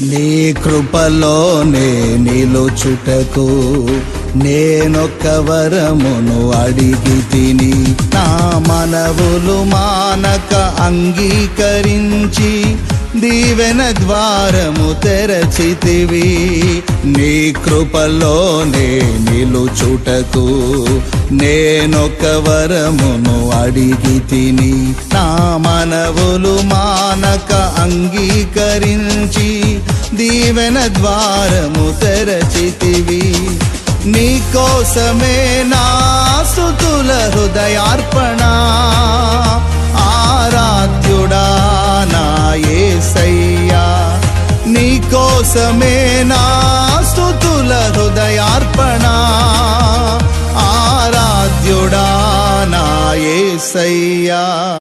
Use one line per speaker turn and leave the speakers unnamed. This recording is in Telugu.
నీ కృపలోనే నిలుచుటకు నేనొక్క వరమును అడిగి తిని, నా మనవులు మానక అంగీకరించి దీవెన ద్వారము తెరచితివి. నీ కృపలోనే నిలుచుటకు నేనొక్క వరమును అడిగి తిని, నా మనవులు మానక అంగీకరించి దీవెన ద్వారము తెరచితివి. నీ కోసమే నా స్తుతుల హృదయార్పణ, ఆరాధ్యుడా నా యేసయ్యా. నీ కోసమే నా స్తుతుల హృదయార్పణ, ఆరాధ్యుడా నా యేసయ్యా.